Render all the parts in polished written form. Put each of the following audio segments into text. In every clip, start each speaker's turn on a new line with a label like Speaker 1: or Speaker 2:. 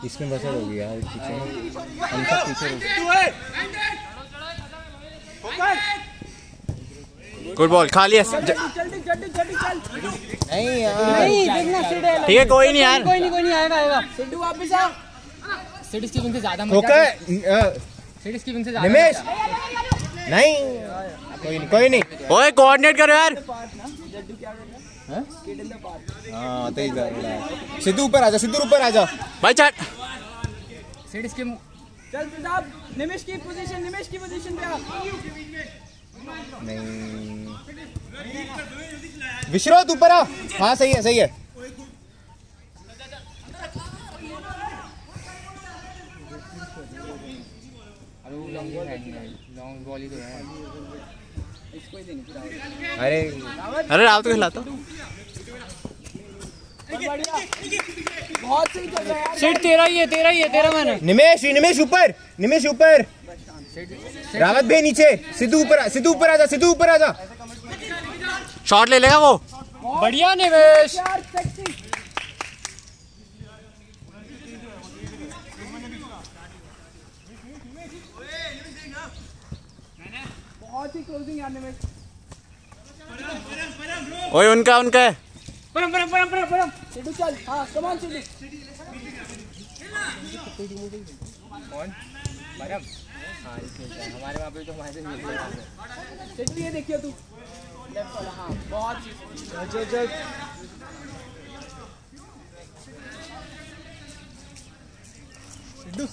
Speaker 1: इसमें बचत होगी यार, पीछे हम सब पीछे
Speaker 2: गुड बॉल खाली है।
Speaker 1: नहीं यार
Speaker 2: ठीक है कोई नहीं यार,
Speaker 3: कोई नहीं आएगा। सिद्धू वापस आ। सिटी स्कीपिंग से ज्यादा सिटी स्कीपिंग से ज्यादा
Speaker 1: निमेश नहीं, कोई नहीं
Speaker 2: ओए कोऑर्डिनेट करो यार।
Speaker 1: हाँ तेज सिद्धू ऊपर आजा, सिद्धू ऊपर आजा
Speaker 2: भाई चल।
Speaker 3: सिटी स्कीपिंग चल प्रताप, निमेश की पोजीशन पे आ।
Speaker 1: नहीं विश्रोत ऊपर आ। हाँ सही है
Speaker 3: लॉन्ग बॉल ही तो है।
Speaker 2: अरे राव तो खिलाता।
Speaker 3: बहुत सही चल रहा है यार। सिट तेरा ही है मैंने।
Speaker 1: निमेश ऊपर रावत भाई नीचे। सिद्धू ऊपर आजा।
Speaker 2: शॉट ले लेगा वो।
Speaker 3: बढ़िया निमेश। बहुत ही क्लोजिंग यार निमेश।
Speaker 2: ओए उनका है।
Speaker 3: परम सिद्धू चल। हाँ कम ऑन सिद्धू। कौन परम? हाँ हमारे वहाँ पे तो हमारे से सिद्धू ये देखियो तू लेफ्ट वाला। हाँ बहुत चल सिद्धू।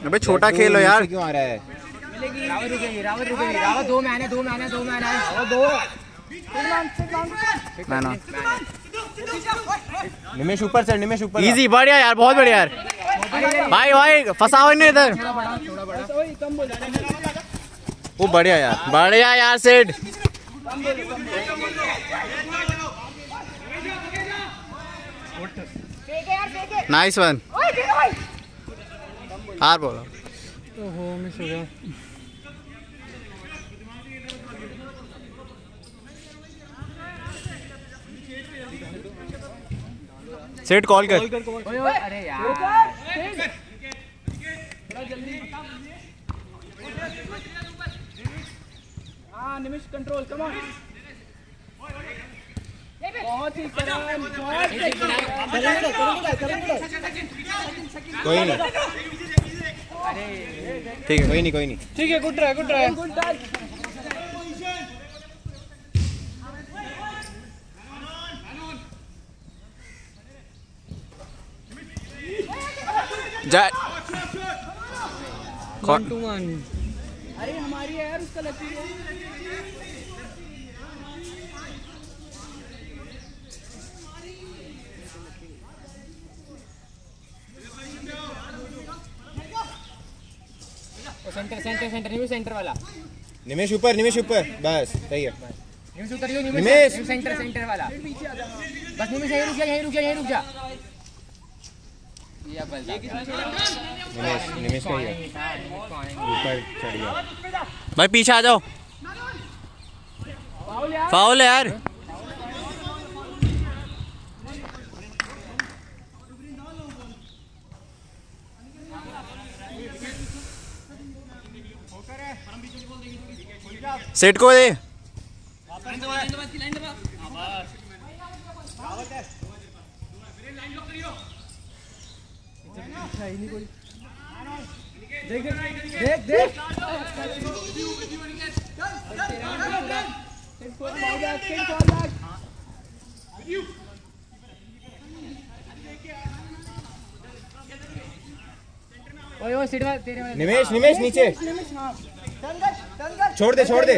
Speaker 2: अबे छोटा खेलो यार।
Speaker 1: क्यों आ रहा है?
Speaker 3: रावत रुकेगी। रावत दो मैन है। और दो
Speaker 2: मैन
Speaker 1: निमेश ऊपर
Speaker 2: इजी। बढ़िया यार, बहुत बढ़िया यार। भाई फंसाओ इन्हें इधर। वो बढ़िया यार सेठ। Nice one. हार बोलो।
Speaker 3: ओहो मिस हो गया।
Speaker 2: सेठ कॉल कर।
Speaker 3: अरे यार थोड़ा जल्दी। हाँ निमिष कंट्रोल कम ऑन। बहुत ही
Speaker 1: कोई नहीं ठीक है
Speaker 3: गुड ट्राई।
Speaker 2: जा
Speaker 3: 1-1। अरे हमारी है यार, उसका लगती है। सेंटर सेंटर वाला।
Speaker 1: निमेश ऊपर बस सही है।
Speaker 3: निमेश उतरियो। निमेश सेंटर वाला। बस निमेश यहीं रुक जा।
Speaker 1: निमेश का ही ऊपर चढ़ गया।
Speaker 2: भाई पीछे आ जाओ। फाउल है यार। सेट को दे।
Speaker 3: देख
Speaker 1: निमेश नीचे छोड़ दे।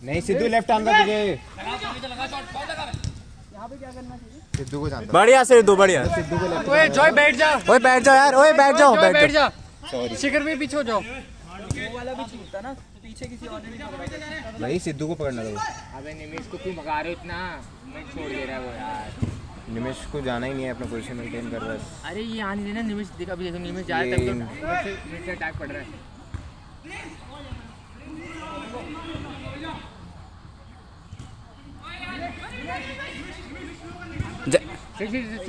Speaker 1: नहीं सिद्धू लेफ्ट आऊंगा तुझे। सिद्धू को जानता।
Speaker 2: बढ़िया सिद्धू बढ़िया।
Speaker 1: सिद्धू को लेफ्ट।
Speaker 3: ओए जॉय बैठ जा।
Speaker 2: ओए बैठ जाओ यार। ओए बैठ जाओ।
Speaker 1: सॉरी
Speaker 3: शिखर भी पीछे हो जाओ। वो वाला भी छूटता ना पीछे, किसी और ने नहीं पकड़ा।
Speaker 1: भाई सिद्धू को पकड़ना दो।
Speaker 3: अबे निमेश को क्यों भगा रहे हो इतना? मैं छोड़ दे रहा है वो यार।
Speaker 1: निमिष को जाना ही नहीं है, अपना पोजीशन मेंटेन कर रहा है।
Speaker 3: अरे ये आने देना निमिष, देखा अभी देखो निमिष जा रहा है तब तो मिड से अटैक पड़ रहा है।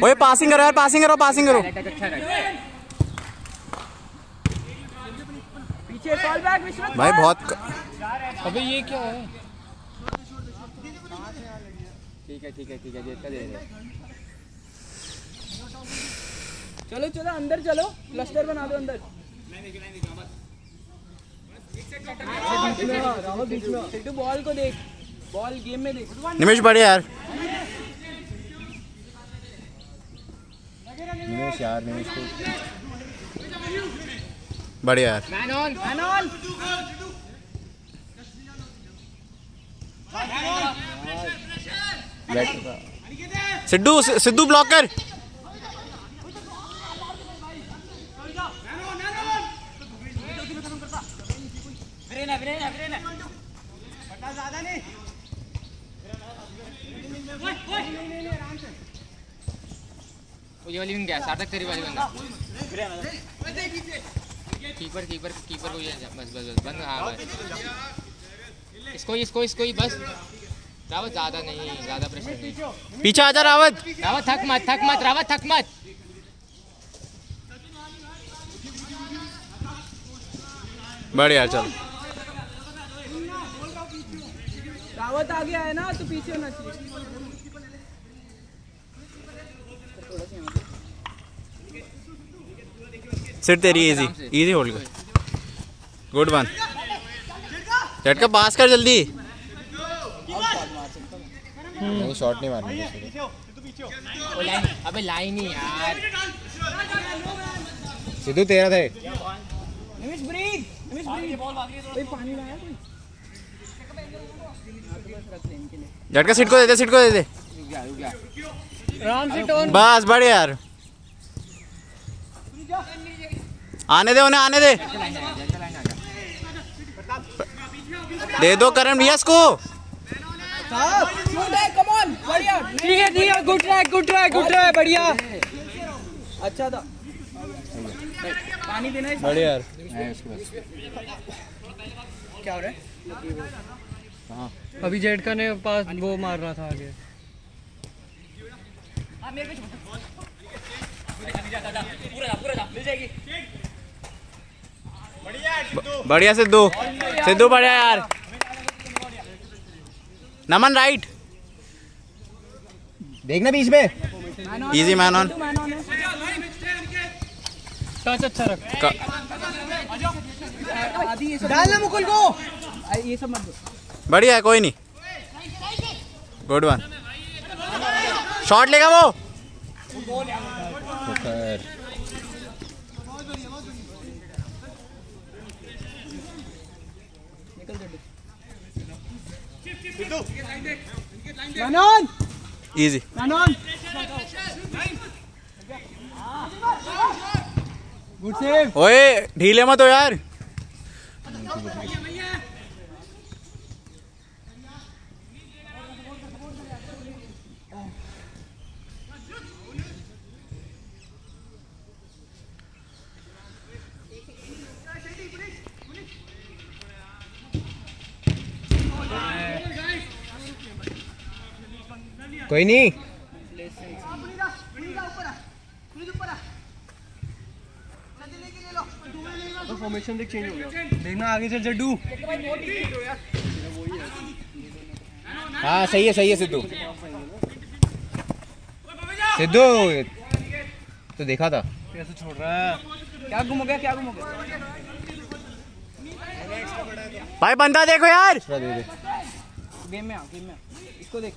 Speaker 2: ओए पासिंग करो यार, पासिंग करो, पासिंग करो।
Speaker 3: अच्छा पीछे फॉल बैक विश्वनाथ
Speaker 2: भाई बहुत
Speaker 3: अबे ये क्या है? ठीक है जेता दे रहे। चलो चलो अंदर चलो, क्लस्टर बना दो अंदर। सिद्धू बॉल को देख, बॉल गेम में देख।
Speaker 2: निमिष बढ़िया यार,
Speaker 1: निमिष यार, निमिष को
Speaker 2: बढ़िया यार।
Speaker 3: Man on, man on.
Speaker 2: Sidhu block कर।
Speaker 3: ये वाली विंग क्या है? सार्थक तेरी वाली विंग है। कीपर को ये बस बंद। हाँ बस इसको ही बस। रावत ज्यादा नहीं, ज्यादा प्रेशर नहीं।
Speaker 2: पीछे आजा रावत।
Speaker 3: रावत थक मत रावत थक मत।
Speaker 2: बढ़िया चल।
Speaker 3: रावत आगे आए ना तो पीछे होना चाहिए।
Speaker 2: सिट तेरी इजी होल्ड कर। Good one. झटका पास कर जल्दी।
Speaker 1: नहीं, शॉट नहीं मारनी।
Speaker 3: अबे लाइन ही यार।
Speaker 1: सिद्धू तेरा थे।
Speaker 3: निमिष ब्रीथ, कोई पानी लाया कोई?
Speaker 2: झटका सीट को दे दे।
Speaker 3: रुक जा। आराम से टोन।
Speaker 2: बस बढ़िया यार, आने दे उन्हें, आने दे। दे दो करण भैया इसको।
Speaker 3: कम ऑन, बढ़िया। ठीक है, गुड ट्रैक, बढ़िया। अच्छा था। पानी देना है
Speaker 1: बढ़िया यार।
Speaker 3: क्या हो रहा है?
Speaker 4: अभी जेडका ने पास वो मारना था आगे।
Speaker 2: बढ़िया सिद्धू बढ़िया यार। नमन राइट,
Speaker 1: देखना बीच में।
Speaker 2: Easy man on.
Speaker 4: टच अच्छा रख।
Speaker 3: डालना मुकुल को। ये सब मत दो।
Speaker 2: बढ़िया है, कोई नहीं। Good one. शॉट लेगा वो। इजी।
Speaker 3: Good save.
Speaker 2: ओए ढीले मत हो यार।
Speaker 1: कोई नहीं।
Speaker 4: फॉर्मेशन देख चेंज हो गया, देखना आगे चल जड्डू।
Speaker 1: हाँ सही है सिद्धू। तो देखा था
Speaker 4: कैसे छोड़ रहा है।
Speaker 3: क्या गुम हो गया?
Speaker 2: भाई बंदा देखो यार।
Speaker 1: दे दे।
Speaker 3: गेम में आ, इसको देख।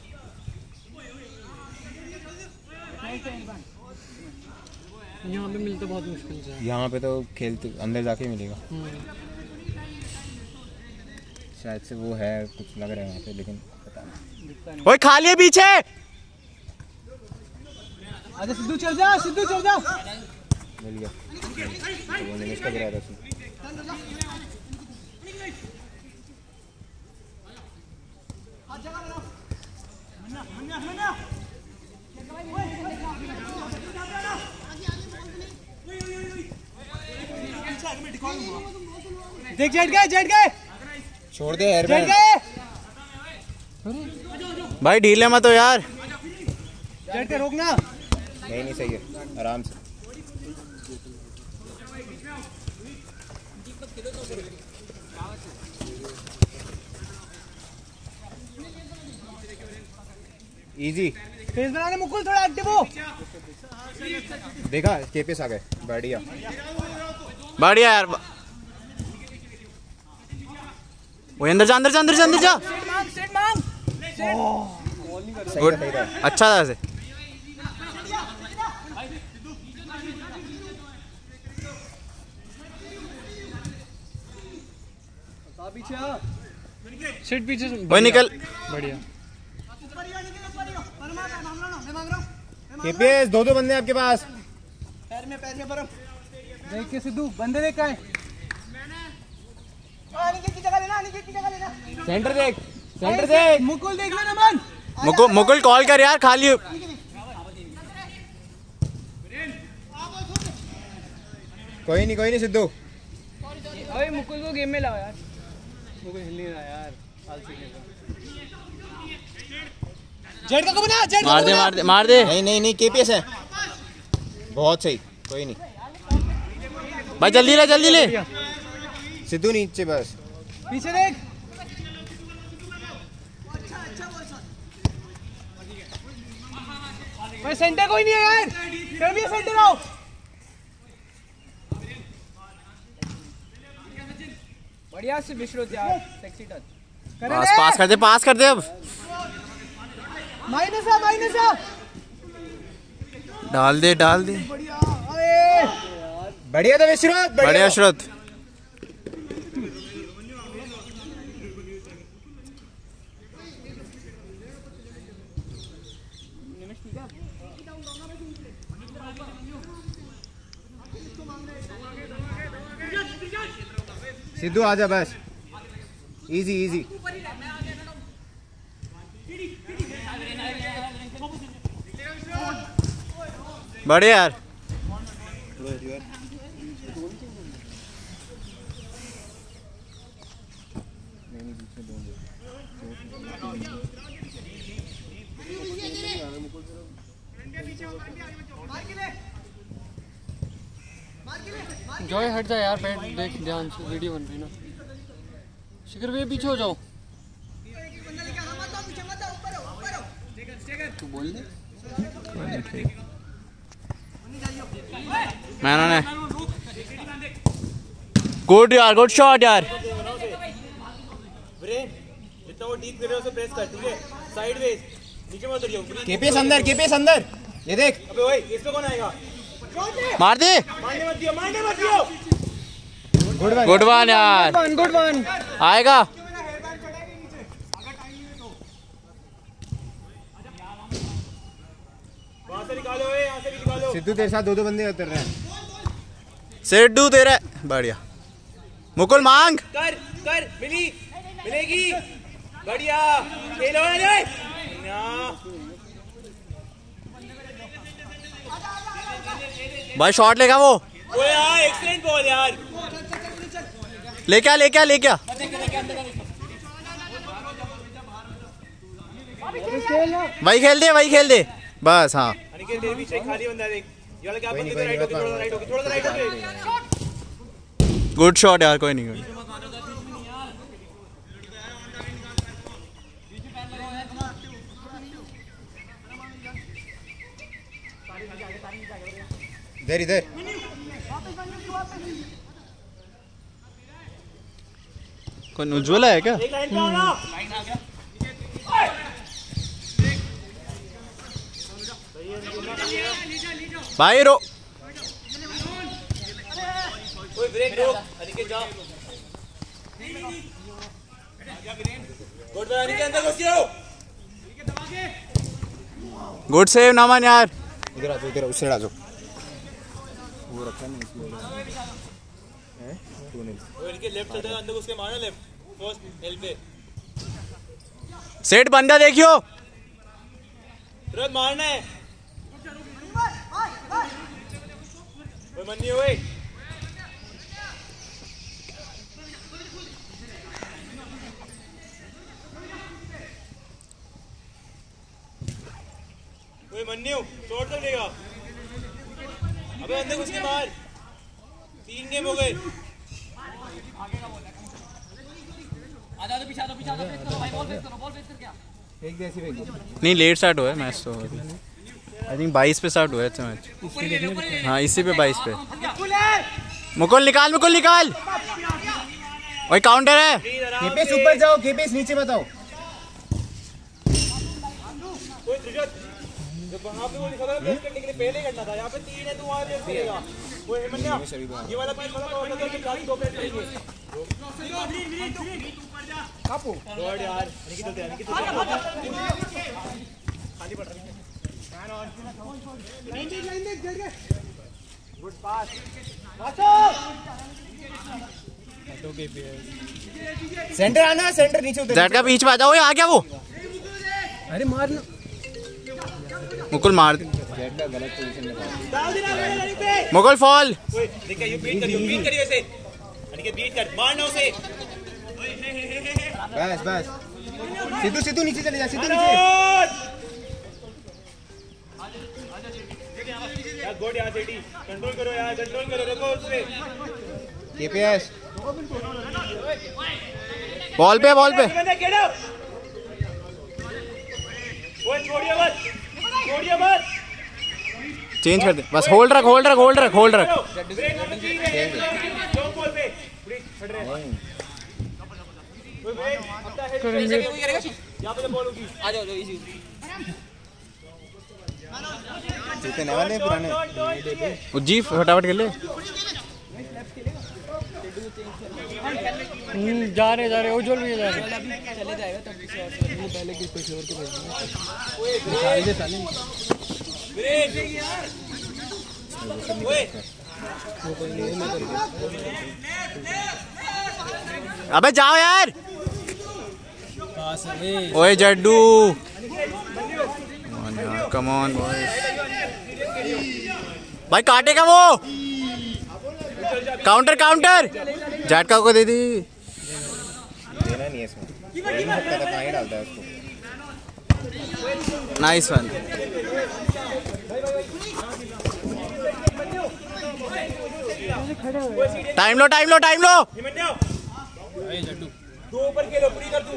Speaker 4: यहाँ पे मिलता बहुत मुश्किल से।
Speaker 1: यहाँ पे तो खेलते अंदर जाके मिलेगा शायद से। वो है कुछ लग रहा है वहाँ पे, लेकिन पता नहीं।
Speaker 2: ओए खा लिए पीछे।
Speaker 3: अरे सिद्धू चल जा।
Speaker 1: मिल गया। वो निमिष का गिरा था उसने।
Speaker 4: देख जेट गए
Speaker 1: छोड़ दे यार
Speaker 4: जेट गए
Speaker 2: भाई ढीले मत हो यार।
Speaker 4: जेट के रोकना
Speaker 1: नहीं सही है आराम से। इजी
Speaker 4: फेस बनाने मुकुल थोड़ा एक्टिव हो।
Speaker 1: देखा केपीएस आ गए बढ़िया
Speaker 2: बढ़िया यार। वो अंदर जा अंदर जा अंदर जा अंदर जा। गुड अच्छा था ऐसे।
Speaker 4: पीछे सिट पीछे
Speaker 2: वही निकल।
Speaker 4: बढ़िया
Speaker 1: केपीएस दो बंदे आपके पास।
Speaker 4: पैर में बर्फ देख के सिद्धू बंदे देख का है।
Speaker 1: सेंटर देख
Speaker 4: मुकुल देख लेना मन।
Speaker 2: मुकुल कॉल कर यार खाली।
Speaker 1: कोई नहीं सिद्धू।
Speaker 3: अरे मुकुल को गेम में लाओ यार।
Speaker 4: मुकुल हिल नहीं रहा यार। जेट का बना जेट
Speaker 2: मार दे।
Speaker 1: नहीं केपीएस है बहुत सही। कोई नहीं
Speaker 2: भाई जल्दी ले
Speaker 1: सिद्धू नीचे बस।
Speaker 4: पीछे देख भाई सेंटर कोई नहीं है यार। कर भी सेंटर आओ।
Speaker 3: बढ़िया से विश्रुत यार सेक्सी टच।
Speaker 2: पास कर दे अब।
Speaker 4: माइनस आ
Speaker 2: डाल दे
Speaker 1: बढ़िया था विश्रुत
Speaker 2: बढ़िया श्रुत।
Speaker 1: सिद्धू आजा बस। इजी
Speaker 2: बढ़िया यार।
Speaker 4: जॉय हट जा यार। बैठ देख ध्यान से वीडियो बन रही ना। शिखर भैया पीछे हो जाओ। तू बोल दे।
Speaker 2: मैंने गुड यार गुड शॉट यार।
Speaker 3: जितना वो डीप कर रहे हो उसे प्रेस कर ठीक है। साइडवेज नीचे मत उड़ियो।
Speaker 1: केपीएस अंदर ये देख।
Speaker 3: अबे ओए इस पे कौन आएगा?
Speaker 2: मार दे।
Speaker 3: मारने मत दियो।
Speaker 2: गुड वन यार।
Speaker 4: गुड वन
Speaker 2: आएगा।
Speaker 3: वहां से निकालो यहां से भी निकालो।
Speaker 1: सिद्धू तेरे साथ दो बंदे उतर रहे हैं।
Speaker 2: सिद्धू तेरा बढ़िया। मुकुल मांग
Speaker 3: कर मिलेगी। बढ़िया खेलो
Speaker 2: भाई शॉट लेगा वो।
Speaker 3: ओए यार एक्सीलेंट बॉल यार।
Speaker 2: लेके आ वही खेल दे बस। हाँ
Speaker 3: अनिकेत तेरे पीछे खाली बंदा देख। ये वाला क्या बंदे तो राइट होके थोड़ा सा राइट होके।
Speaker 2: गुड शॉट यार। कोई नहीं
Speaker 1: इधर
Speaker 2: कौन उज्ज्वला है क्या?
Speaker 3: एक लाइन पे आओ ना।
Speaker 2: भाई रो।
Speaker 3: कोई ब्रेक दो। अनिकेत जाओ। गुड बाय अनिकेत अंदर घुसियो।
Speaker 2: गुड सेव नमन यार।
Speaker 1: इधर आ जाओ उससे आ जाओ। वो रखा नहीं इसलिए हैं तूने।
Speaker 3: वो इनके लेफ्ट चलते अंदर उसके मारना लेफ्ट फर्स्ट एल पे।
Speaker 2: सेट बंदा देखियो।
Speaker 3: तुरंत मारना है।
Speaker 1: मन्नी हुई मन्नी छोड़ तो लेगा। अबे अंदर घुस के मार। 3 गेम हो गए।
Speaker 3: आजा तो पीछा फेस करो भाई, बॉल फेस कर क्या
Speaker 1: एक जैसी फेंक।
Speaker 2: नहीं लेट स्टार्ट हुआ है मैच तो आई थिंक 22 पे स्टार्ट हुआ है अच्छा मैच। हाँ इसी पे 22 पे। मुकुल निकाल वही काउंटर है।
Speaker 1: केपेस ऊपर जाओ, केपेस नीचे बताओ। वहाँ पे वो लिखा था प्रेस करने के लिए पहले करना था। यहाँ पे 3 है, तू वहाँ प्रेस करेगा। वो हेमन्या ये वाला प्रेस वाला होता था कि खाली 2 प्रेस करेंगे। कापू गॉड यार, निकल चलते हैं खाली पड़ रहा है। फैन ऑन लाइन देख जड़ के गुड पास बाचो के पे सेंटर आना, सेंटर नीचे उतर।
Speaker 2: जेट का बीच में आ जाओ। आ गया वो।
Speaker 1: अरे मारना
Speaker 2: मुकुल मार।
Speaker 1: जेट का गलत पोजीशन में था।
Speaker 2: मुकुल फॉल।
Speaker 1: देखिए ये बीट करियो ऐसे। अनिकेत बीट कर, मारना उसे। बस सिद्धू नीचे चले जा, सिद्धू नीचे। यार गोड यार सेठी कंट्रोल करो यार, रोको उससे। केपीएस
Speaker 2: बॉल पे
Speaker 1: वो छोड़िए मत
Speaker 2: चेंज कर दे बस। होल्ड रख।
Speaker 1: वाले पुराने
Speaker 2: जी फटाफट खेल ले।
Speaker 4: जा रहे उज्जवल भी जा रहे।
Speaker 3: चले जाएगा तब पीछे और पहले किस पे और को भेज
Speaker 2: अबे जाओ यार। ओए जड्डू कम ऑन बॉयज। भाई काटेगा वो। काउंटर झटका को दे दी।
Speaker 1: देना नहीं है इसमें। नहीं सकता था, कहाँ ही डालता है उसको।
Speaker 2: Nice one. टाइम लो।
Speaker 1: तू ऊपर खेलो, पूरी कर तू।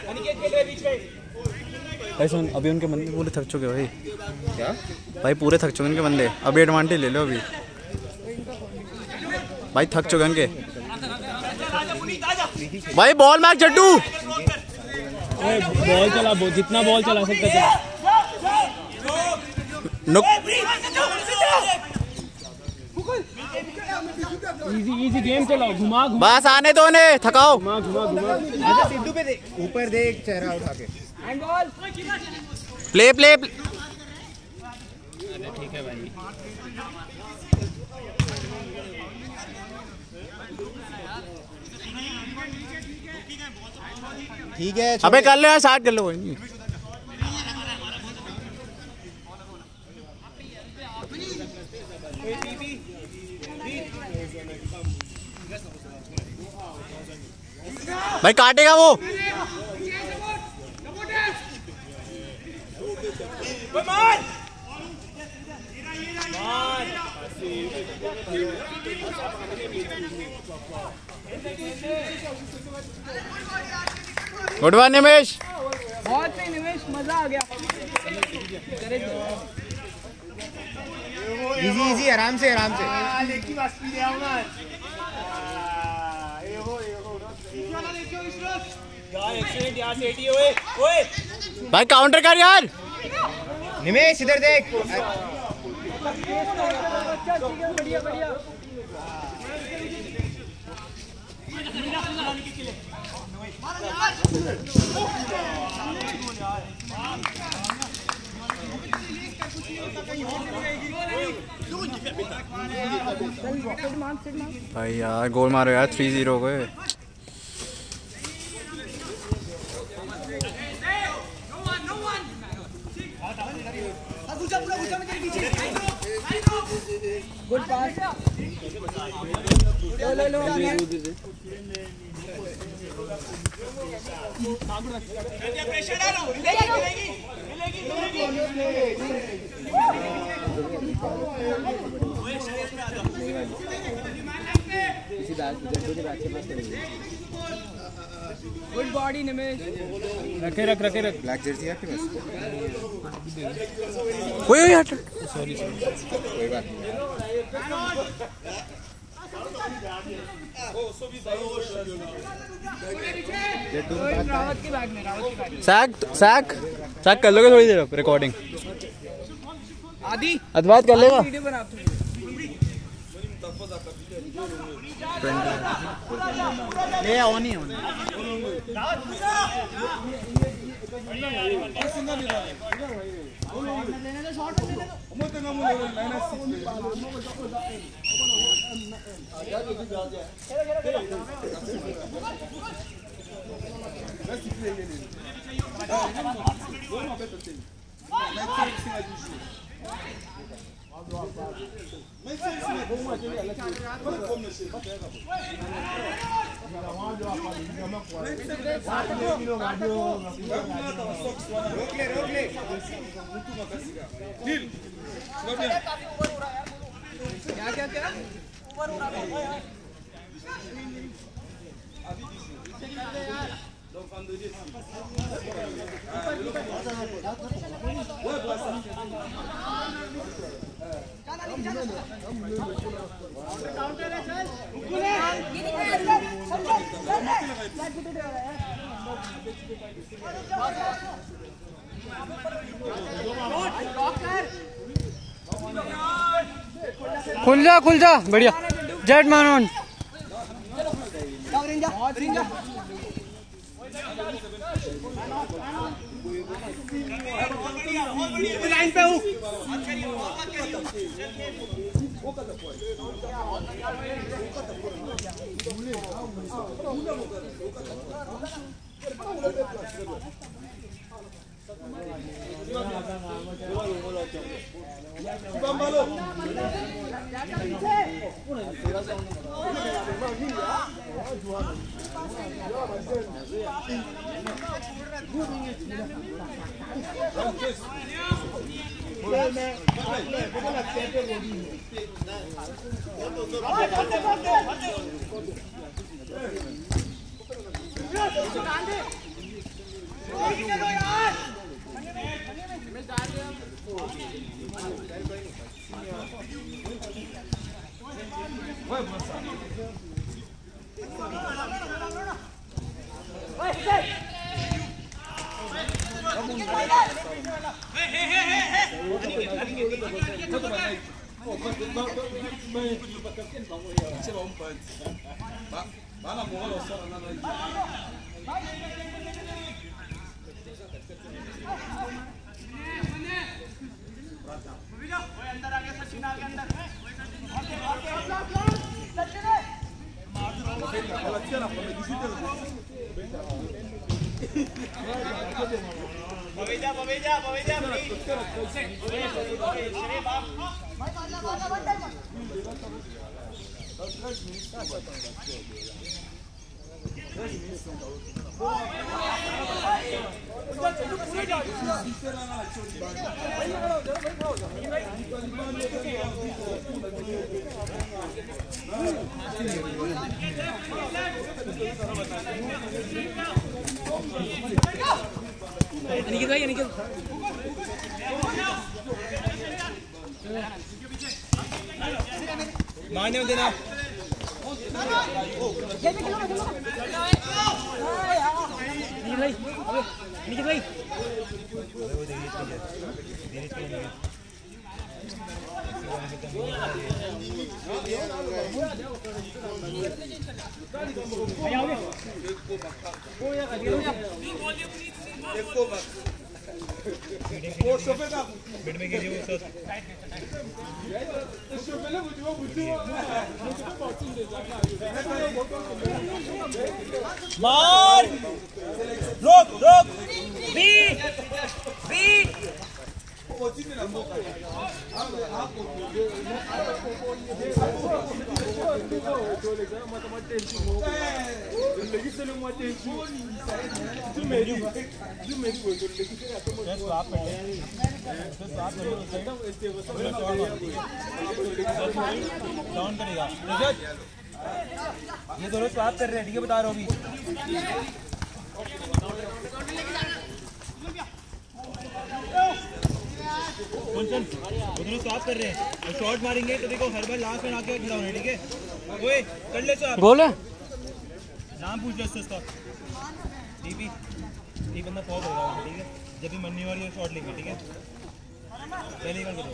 Speaker 1: अनिकेत खेले बीच में।
Speaker 2: भाई सुन, अभी उनके बंदे पूरे थक चुके भाई।
Speaker 1: क्या
Speaker 2: भाई पूरे थक चुके उनके बंदे। अभी एडवांटेज ले लो अभी। भाई थक चुके उनके। भाई बॉल मार जड्डू।
Speaker 4: बॉल चला, जितना बॉल चला सकता था। इजी गेम चलाओ। घुमा
Speaker 2: बस आने दो ने, थकाओ।
Speaker 1: अच्छा सिद्धू पे दे, ऊपर दे एक चेहरा उठा के।
Speaker 2: प्ले
Speaker 4: ठीक है भाई।
Speaker 1: ठीक है
Speaker 2: अबे कर लो यार, 60 कर लो। कोई नहीं भाई काटेगा वो। गुड वन निमेश।
Speaker 3: बहुत सही निमेश, मजा आ गया।
Speaker 1: इजी आराम से
Speaker 2: भाई काउंटर कर यार।
Speaker 1: निमेश इधर देख।
Speaker 3: बढ़िया
Speaker 2: भाई यार गोल मारो यार, 3-0 हो गए।
Speaker 3: गुड पास लो
Speaker 1: प्रेशर डालो मिलेगी
Speaker 3: गुड बॉडी निमेश
Speaker 4: रखे रख
Speaker 2: ब्लैक जर्सी आपके पास
Speaker 4: कोई हट
Speaker 2: कोई बात नहीं
Speaker 3: रावत की बैग में
Speaker 2: सैक कर लोगे थोड़ी देर रिकॉर्डिंग
Speaker 3: आदि
Speaker 2: अद्वैत कर लेगा
Speaker 3: वीडियो बना
Speaker 2: ये ऑन ही ऑन
Speaker 3: क्या
Speaker 4: खुल जा बढ़िया जेट मैन ऑन
Speaker 1: लाइन पे हूँ मान्य देना मार रोक रोक बी बी डाउन करेगा ये दोनों स्वाप कर रहे हैं, ठीक है बता रहा हूँ अभी। दोनों स्वाप कर रहे हैं और शॉट मारेंगे तो देखो हर बार लास्ट में आके खड़ा होना है, ठीक है। ओए कर ले स्वाप।
Speaker 4: गोल है।
Speaker 1: नाम पूछ लो उसका। टीपी ये बंदा फॉल करेगा, ठीक है। जब भी मन्नी वाली शॉट लेंगे, ठीक है। पहले बार करो।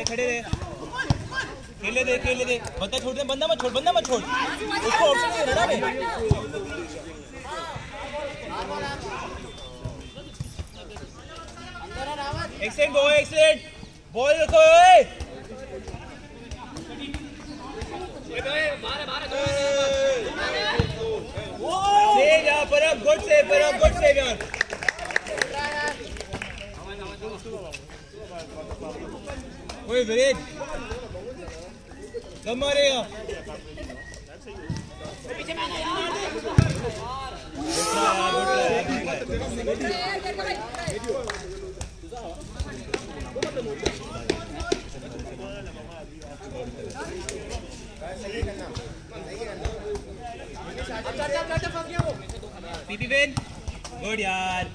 Speaker 1: खड़े रहे, खेले दे बंदा छोड़ दे, बंदा मत छोड़ उसको ऑप्शन दे रहा है। एक्सीलेंट बॉल रखो। सेव यार परम, गुड सेव यार। ओए विरेज कब मारेगा? पीछे में आना यार। पीपी वेन गुड यार।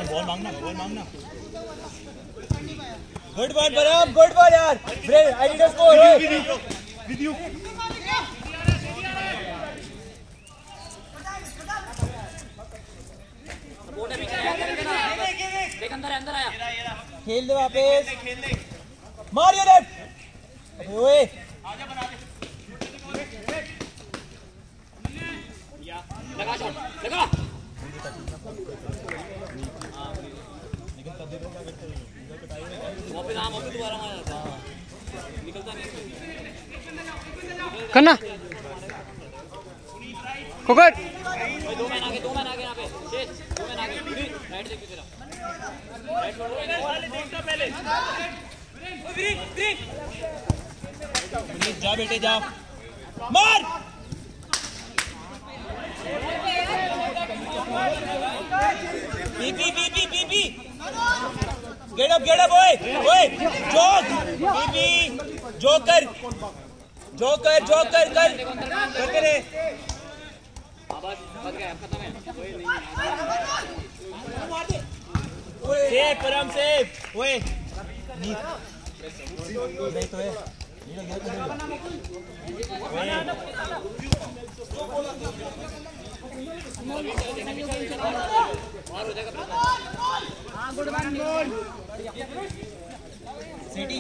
Speaker 1: बॉल मांगना। गुड बॉल बराम, गुड बॉल यार। Break I need a score. With you देख अंदर आया। खेल दे वापस, मार ये लेफ्ट। ओए आजा बना दे, लगा शॉट लगा। लेकिन तब देखो क्या करते हैं, वापस दोबारा मार जाता है, निकलता नहीं
Speaker 4: करना कोकट।
Speaker 3: दो मैन आगे यहाँ पे शेष, 2 मैन आगे। राइट देखिए तेरा राइट छोड़ देखता पहले। जा बेटे जा, मार। पी गेट अप ओए जोकर कर रे। सेव परम सेव। ओए नहीं तो है सिटी।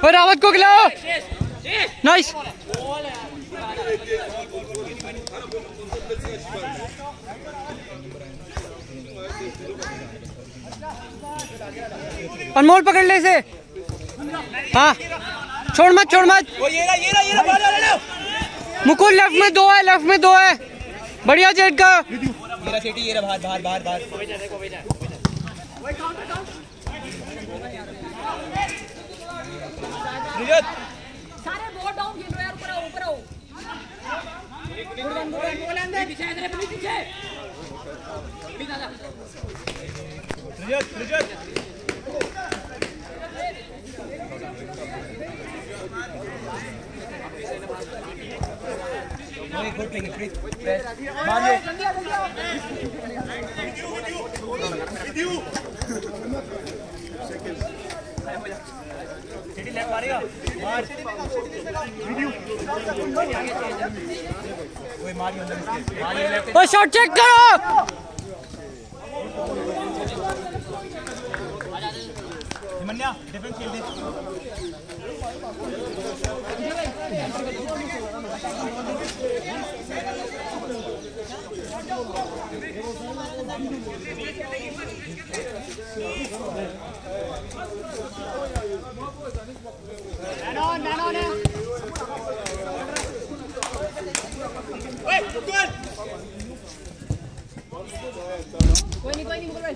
Speaker 4: और रावत को खिलाओ। नाइस। अनमोल पकड़ ले इसे। हाँ छोड़ मत।
Speaker 1: ये रहा
Speaker 4: मुकुल लेफ्ट में दो है। बढ़िया जेट का।
Speaker 1: मेरा सिटी ये रहा बाहर।
Speaker 5: सारे बोर्ड डाउन खेलो यार, ऊपर आओ। पीछे
Speaker 1: मारियो अंदर इसके मारियो लेफ्ट
Speaker 4: ओ शॉट चेक करो।
Speaker 1: हिमन्या डिफेंस खेल दे
Speaker 5: कोई नहीं मुकुल भाई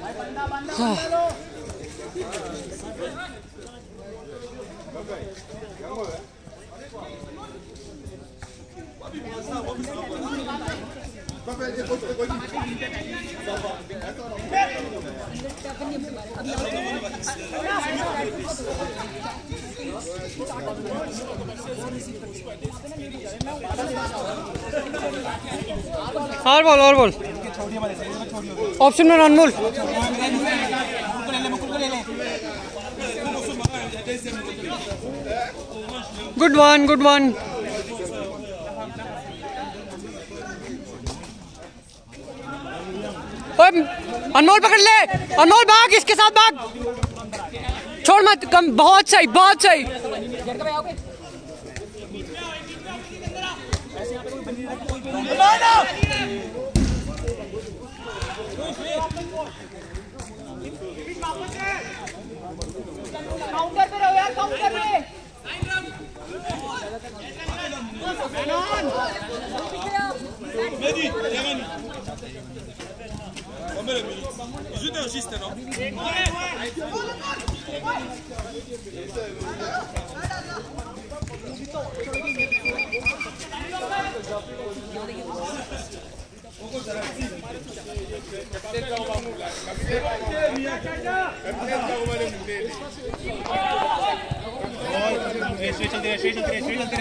Speaker 4: और बॉल ऑप्शन में अनमोल। गुड वन अनमोल पकड़ ले, अनमोल भाग, इसके साथ भाग, छोड़ मत, कम, बहुत सही
Speaker 5: काउंटर पे रहो यार, काउंटर पे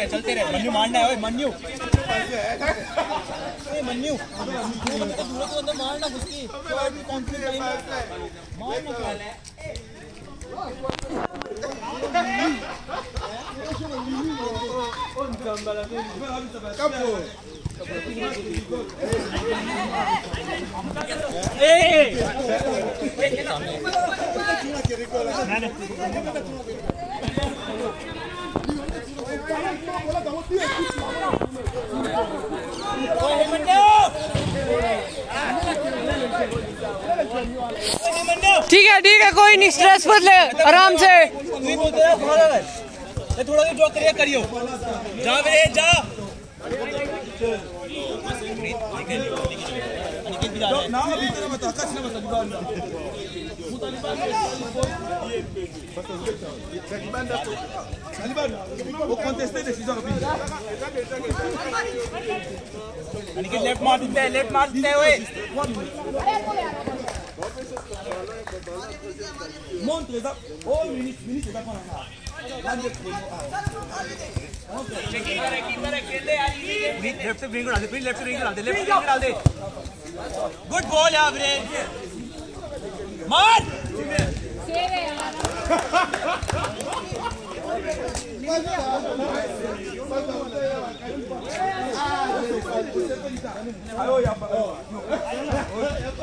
Speaker 1: चलते रहे मन्यू मारना है मन्यू मन्यू मारना उसकी
Speaker 4: ठीक है, कोई नहीं, स्ट्रेस मत ले, आराम से।
Speaker 1: थोड़ा जो करियो जा मेरे जा लेफ्ट मार देते हैं ओए montre da oh ministro da pana left से ब्रेक डाल दे प्लीज लेफ्ट से ब्रेक डाल दे गुड बॉल यार ब्रे मार
Speaker 5: सेव है यार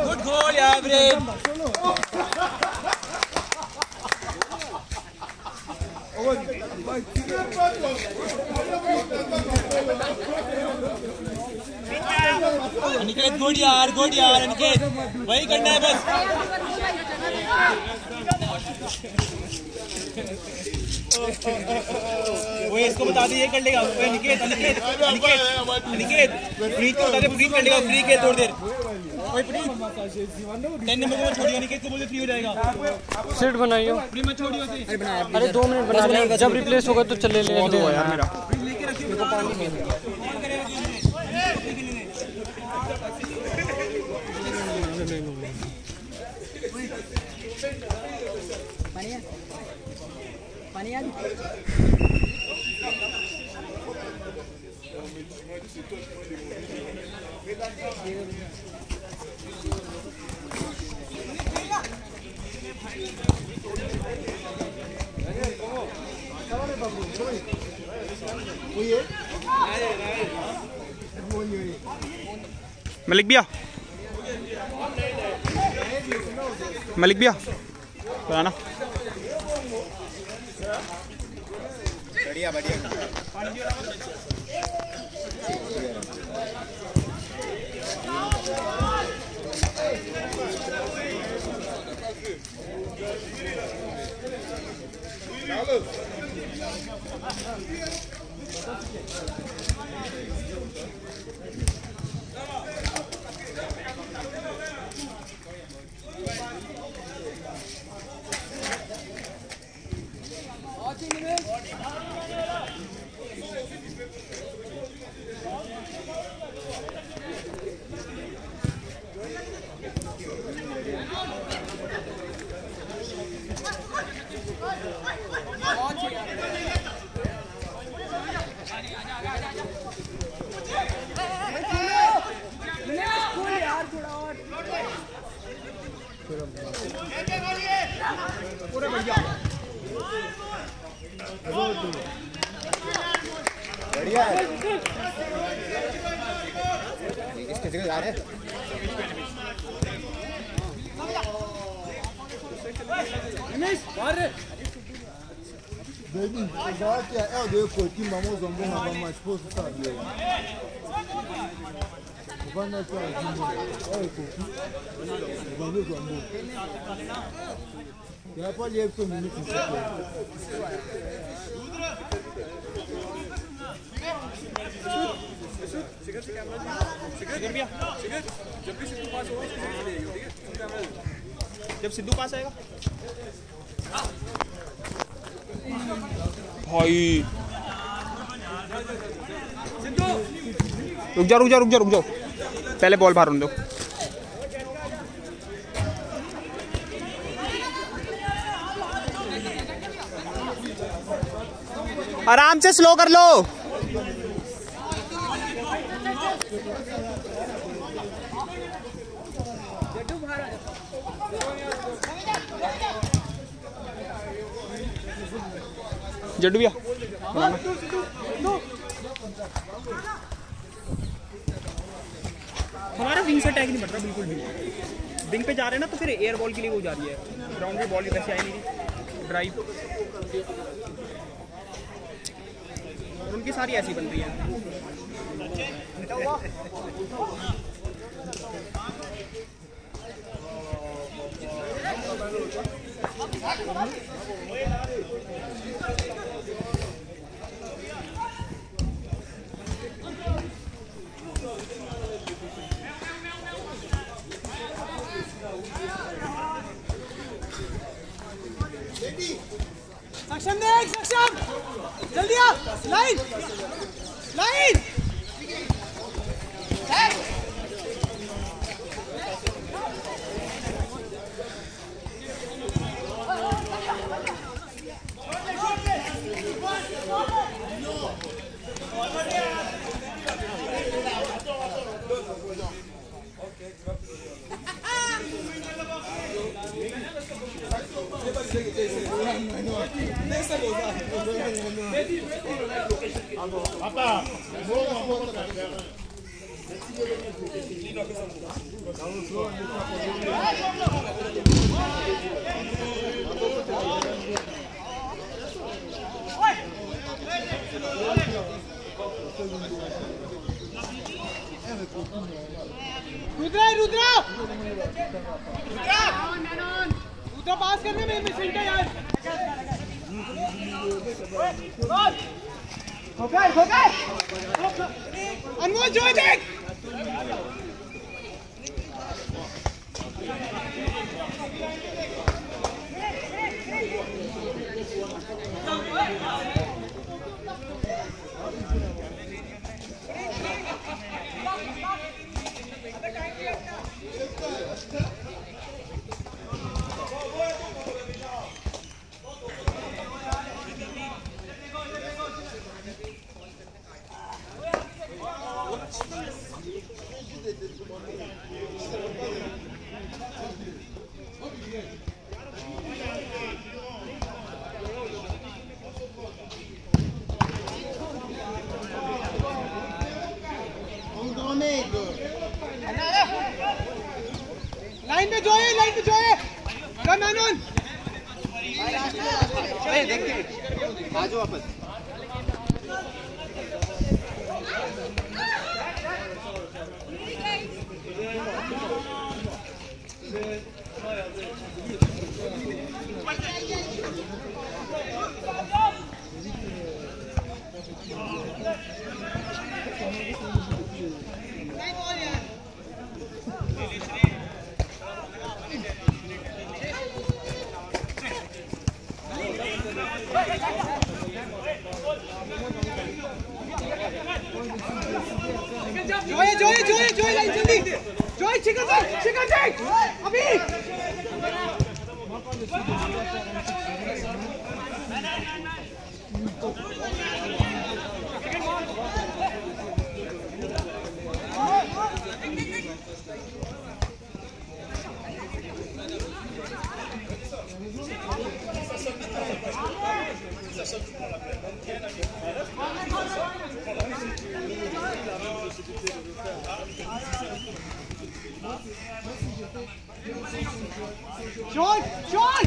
Speaker 1: गुड गोल यार ब्रे अनिकेत गुड यार अनिकेत वही करना है बस वो इसको बता दे ये कर लेगा अनिकेत फ्री को बता दे फ्री कर लेगा फ्री के थोड़ी देर कोई फ्री 10 नंबर को छोड़ियो अनिकेत को बोले फ्री हो जाएगा
Speaker 4: सीट बनाइयो
Speaker 1: फ्री मत छोड़ियो
Speaker 4: अरे 2 मिनट बना ले जब रिप्लेस होगा तो चले ले यार मेरा
Speaker 1: लेके रखियो मेरे को पानी में
Speaker 5: पानी आ
Speaker 1: मलिक भैया, मलिक भैया बनाना।
Speaker 3: बढ़िया बढ़िया। पूरे बढ़िया बढ़िया है। इसके जगह जा रहे हैं।
Speaker 6: Baby, agora que é o de coitinho, vamos uma mais força, sabe? Vai na tua vida, é o coitinho. Vamos vamos. Já pode ir para o minuto.
Speaker 1: शिखर भैया, जब भी सिद्धू पास होगा जब सिद्धू पास आएगा भाई रुक जाओ पहले बॉल बाहर दो। आराम से स्लो कर लो। जड्डू भैया हमारा विंग से टैग नहीं बढ़ रहा बिल्कुल भी। विंग पे जा रहे हैं ना तो फिर एयर बॉल के लिए वो जा रही है, ग्राउंड में बॉल वैसे आई नहीं रही ड्राइव, और उनकी सारी ऐसी बन रही है।
Speaker 7: सक्षम देख, सक्षम जल्दी आ, लाइन लाइन रुद्रा पास करने में मिसिंग है यार। हो गए अनमोल जो देख लाइन पे जो है कम मैनन
Speaker 6: आ जाओ वापस
Speaker 7: जोए लाइन जल्दी जोए शिखर चेक अभी शॉट